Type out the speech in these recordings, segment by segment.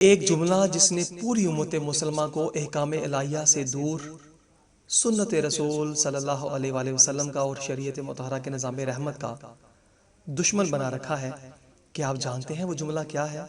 ایک جملہ جس نے پوری امت مسلمہ کو احکام الہیہ سے دور، سنت رسول صلی اللہ علیہ وآلہ وسلم کا اور شریعت مطہرہ کے نظام رحمت کا دشمن بنا رکھا ہے۔ کیا آپ جانتے ہیں وہ جملہ کیا ہے؟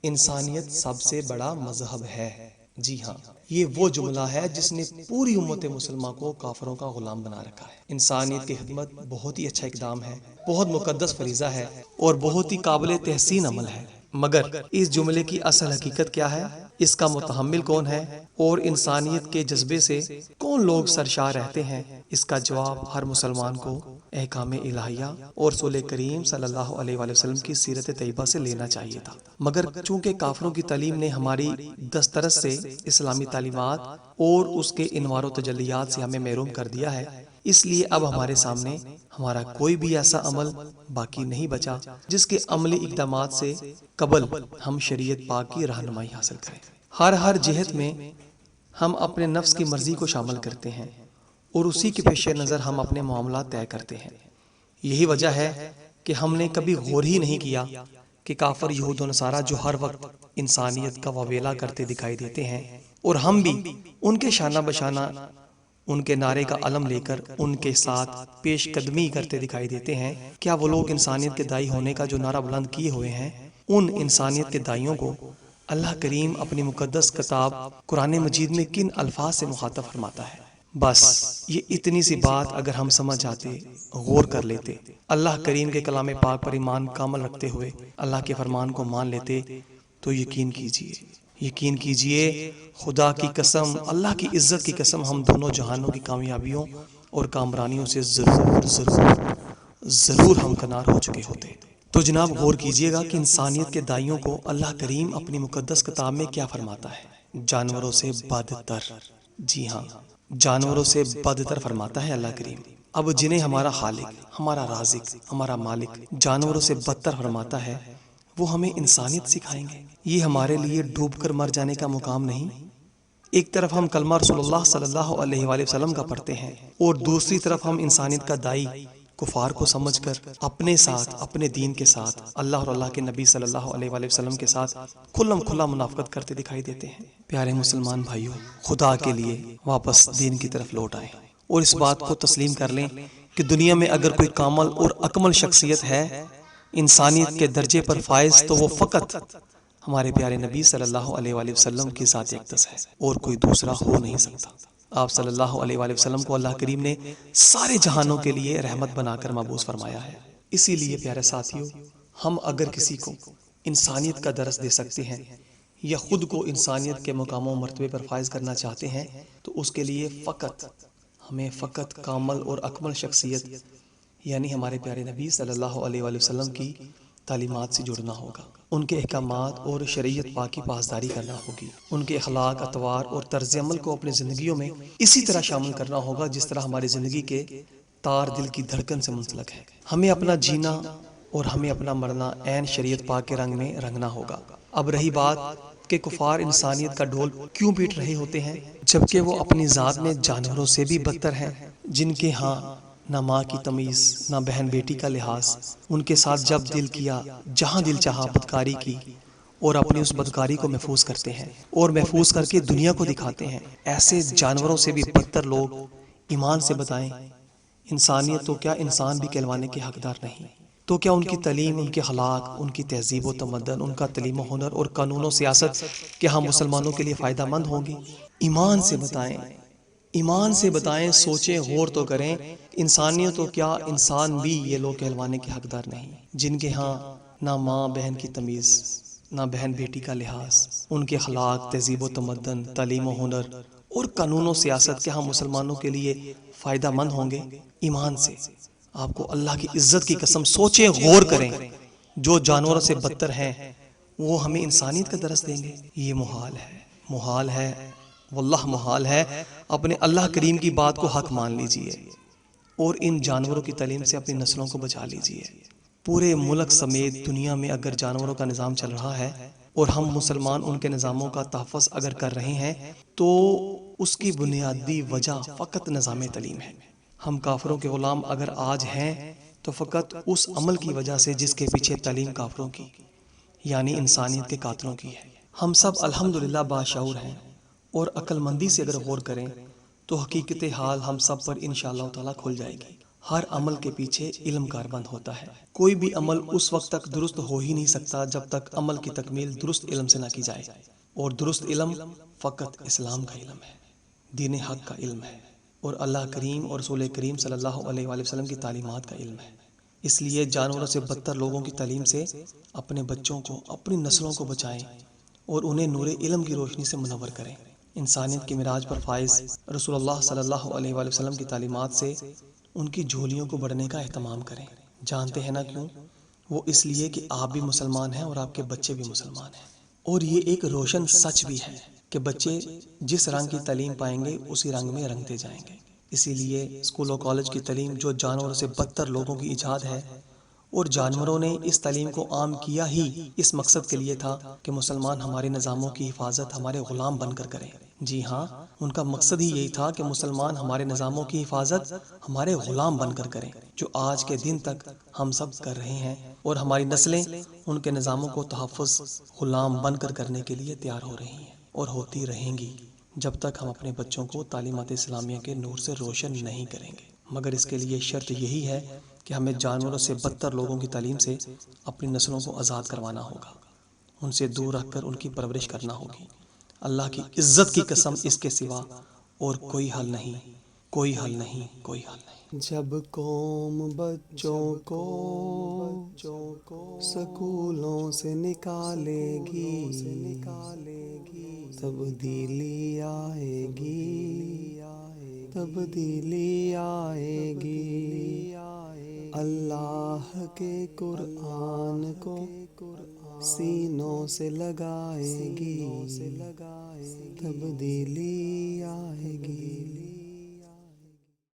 انسانیت سب سے بڑا مذہب ہے۔ جی ہاں، یہ وہ جملہ ہے جس نے پوری امت مسلمہ کو کافروں کا غلام بنا رکھا ہے۔ انسانیت کی خدمت بہت ہی اچھا اقدام ہے، بہت مقدس فریضہ ہے اور بہت ہی قابل تحسین عمل ہے، مگر اس جملے کی اصل حقیقت کیا ہے؟ اس کا متحمل کون ہے اور انسانیت کے جذبے سے کون لوگ سرشار رہتے ہیں؟ اس کا جواب ہر مسلمان کو احکام الہیہ اور رسول کریم صلی اللہ علیہ وآلہ وسلم کی سیرت طیبہ سے لینا چاہیے تھا، مگر چونکہ کافروں کی تعلیم نے ہماری دسترس سے اسلامی تعلیمات اور اس کے انوار و تجلیات سے ہمیں محروم کر دیا ہے، اس لیے اب ہمارے سامنے ہمارا کوئی بھی ایسا عمل باقی نہیں بچا جس کے عملی اقدامات سے قبل ہم شریعت پاک کی رہنمائی حاصل کریں۔ ہر جہت میں ہم اپنے نفس کی مرضی کو شامل کرتے ہیں اور اسی کے پیش نظر ہم اپنے معاملات طے کرتے ہیں۔ یہی وجہ ہے کہ ہم نے کبھی غور ہی نہیں کیا کہ کافر یہود و نصارہ جو ہر وقت انسانیت کا واویلا کرتے دکھائی دیتے ہیں اور ہم بھی ان کے شانہ بشانہ ان کے نعرے کا علم لے کر ان کے ساتھ پیش قدمی کرتے دکھائی دیتے ہیں، کیا وہ لوگ انسانیت کے دائی ہونے کا جو نعرہ بلند کیے ہوئے ہیں، ان انسانیت کے دائیوں کو اللہ کریم اپنی مقدس کتاب قرآن مجید میں کن الفاظ سے مخاطب فرماتا ہے؟ بس یہ اتنی سی بات اگر ہم سمجھ جاتے، غور کر لیتے، اللہ کریم کے کلام پاک پر ایمان کامل رکھتے ہوئے اللہ کے فرمان کو مان لیتے، تو یقین کیجئے خدا کی قسم، اللہ کی عزت کی قسم، ہم دونوں جہانوں کی کامیابیوں اور کامرانیوں سے ضرور ہمکنار ہو چکے ہوتے۔ تو جناب غور کیجئے گا کہ انسانیت کے دائیوں کو اللہ کریم اپنی مقدس کتاب میں کیا فرماتا ہے؟ جانوروں سے بدتر، جی ہاں، جانوروں سے بدتر فرماتا ہے اللہ کریم۔ اب جنہیں ہمارا خالق، ہمارا رازق، ہمارا مالک جانوروں سے بدتر فرماتا ہے، وہ ہمیں انسانیت سکھائیں گے؟ یہ ہمارے لیے ڈوب کر مر جانے کا مقام نہیں۔ ایک طرف ہم کلمہ رسول اللہ صلی اللہ علیہ وآلہ وسلم کا پڑھتے ہیں اور دوسری طرف ہم انسانیت کا دائی کفار کو سمجھ کر اپنے ساتھ، اپنے دین کے ساتھ، اللہ اور اللہ کے نبی صلی اللہ علیہ وآلہ وسلم کے ساتھ کھلا منافقت کرتے دکھائی دیتے ہیں۔ پیارے مسلمان بھائیوں، خدا کے لیے واپس دین کی طرف لوٹ آئیں اور اس بات کو تسلیم کر لیں کہ دنیا میں اگر کوئی کامل اور اکمل شخصیت ہے، انسانیت کے درجے پر فائز، تو وہ فقط ہمارے پیارے نبی صلی اللہ علیہ وآلہ وسلم کی ذات اقدس ہے اور کوئی دوسرا ہو نہیں سکتا۔ آپ صلی اللہ علیہ وآلہ وسلم کو اللہ کریم نے سارے جہانوں کے لیے رحمت بنا کر مبعوث فرمایا ہے۔ اسی لیے پیارے ساتھیوں، ہم اگر کسی کو انسانیت کا درس دے سکتے ہیں یا خود کو انسانیت کے مقام و مرتبے پر فائز کرنا چاہتے ہیں، تو اس کے لیے ہمیں فقط کامل اور اکمل شخصیت یعنی ہمارے پیارے نبی صلی اللہ علیہ وآلہ وسلم کی تعلیمات سے جڑنا ہوگا، ان کے احکامات اور شریعت پاک کی پاسداری کرنا ہوگی، ان کے اخلاق، اطوار اور طرز عمل کو اپنی زندگیوں میں اسی طرح شامل کرنا ہوگا جس طرح ہماری زندگی کے تار دل کی دھڑکن سے منسلک ہے۔ ہمیں اپنا جینا اور ہمیں اپنا مرنا عین شریعت پاک کے رنگ میں رنگنا ہوگا۔ اب رہی بات کہ کفار انسانیت کا ڈھول کیوں پیٹ رہے ہوتے ہیں جبکہ وہ اپنی ذات میں جانوروں سے بھی بدتر ہیں، جن کے ہاں نہ ماں کی تمیز، نہ بہن بیٹی کا لحاظ، ان کے ساتھ جب دل کیا، جہاں دل چاہا بدکاری کی اور اپنی اس بدکاری کو محفوظ کرتے ہیں اور محفوظ کر کے دنیا کو دکھاتے ہیں۔ ایسے جانوروں سے بھی بدتر لوگ ایمان سے بتائیں، انسانیت تو کیا انسان بھی کہلوانے کے حقدار نہیں؟ تو کیا ان کی تعلیم، ان کے اخلاق، ان کی تہذیب و تمدن، ان کا تعلیم و ہنر اور قانون و سیاست کیا ہم مسلمانوں کے لیے فائدہ مند ہوں گی؟ ایمان سے بتائیں، ایمان سے بتائیں، سوچیں، غور تو کریں، انسانیت تو کیا انسان بھی یہ لوگ کہلوانے کے حقدار نہیں، جن کے ہاں نہ ماں بہن کی تمیز، نہ بہن بیٹی کا لحاظ، ان کے اخلاق، تہذیب و تمدن، تعلیم و ہنر اور قانون و سیاست کے ہم مسلمانوں کے لیے فائدہ مند ہوں گے؟ ایمان سے آپ کو اللہ کی عزت کی قسم سوچیں، غور کریں، جو جانوروں سے بدتر ہیں وہ ہمیں انسانیت کا درس دیں گے؟ یہ محال ہے، واللہ محال ہے۔ اپنے اللہ کریم کی بات کو حق مان لیجئے اور ان جانوروں کی تعلیم سے اپنی نسلوں کو بچا لیجئے۔ پورے ملک سمیت دنیا میں اگر جانوروں کا نظام چل رہا ہے اور ہم مسلمان ان کے نظاموں کا تحفظ اگر کر رہے ہیں، تو اس کی بنیادی وجہ فقط نظام تعلیم ہے۔ ہم کافروں کے غلام اگر آج ہیں تو فقط اس عمل کی وجہ سے جس کے پیچھے تعلیم کافروں کی یعنی انسانیت کے قاتلوں کی ہے۔ ہم سب الحمدللہ باشعور ہیں، اور عقل مندی سے اگر غور کریں تو حقیقت حال ہم سب پر انشاءاللہ تعالیٰ کھل جائے گی۔ ہر عمل کے پیچھے علم کاربند ہوتا ہے۔ کوئی بھی عمل اس وقت تک درست ہو ہی نہیں سکتا جب تک عمل کی تکمیل درست علم سے نہ کی جائے، اور درست علم فقط اسلام کا علم ہے، دین حق کا علم ہے، اور اللہ کریم اور رسول کریم صلی اللہ علیہ وآلہ وسلم کی تعلیمات کا علم ہے۔ اس لیے جانوروں سے بدتر لوگوں کی تعلیم سے اپنے بچوں کو، اپنی نسلوں کو بچائیں اور انہیں نور علم کی روشنی سے منور کریں۔ انسانیت کے معراج پر فائز رسول اللہ صلی اللہ علیہ وآلہ وسلم کی تعلیمات سے ان کی جھولیوں کو بڑھنے کا اہتمام کریں۔ جانتے ہیں نا کیوں؟ وہ اس لیے کہ آپ بھی مسلمان ہیں اور آپ کے بچے بھی مسلمان ہیں، اور یہ ایک روشن سچ بھی ہے کہ بچے جس رنگ کی تعلیم پائیں گے اسی رنگ میں رنگتے جائیں گے۔ اسی لیے اسکول و کالج کی تعلیم جو جانوروں سے بدتر لوگوں کی ایجاد ہے، اور جانوروں نے اس تعلیم کو عام کیا ہی اس مقصد کے لیے تھا کہ مسلمان ہمارے نظاموں کی حفاظت ہمارے غلام بن کر کریں۔ جی ہاں، ان کا مقصد ہی یہی تھا کہ مسلمان ہمارے نظاموں کی حفاظت ہمارے غلام بن کر کریں، جو آج کے دن تک ہم سب کر رہے ہیں، اور ہماری نسلیں ان کے نظاموں کو تحفظ غلام بن کر کرنے کے لیے تیار ہو رہی ہیں اور ہوتی رہیں گی جب تک ہم اپنے بچوں کو تعلیمات اسلامیہ کے نور سے روشن نہیں کریں گے۔ مگر اس کے لیے شرط یہی ہے کہ ہمیں جانوروں سے بدتر لوگوں کی تعلیم سے اپنی نسلوں کو آزاد کروانا ہوگا، ان سے دور رکھ کر ان کی پرورش کرنا ہوگی۔ اللہ کی عزت کی قسم، اس کے سوا اور کوئی حل نہیں، کوئی حل نہیں، کوئی حل نہیں۔ جب قوم بچوں کو سکولوں سے نکالے گی، تبدیلی آئے گی، تبدیلی آئے گی۔ اللہ کے قرآن کو سینوں سے لگائے گی، تبدیلی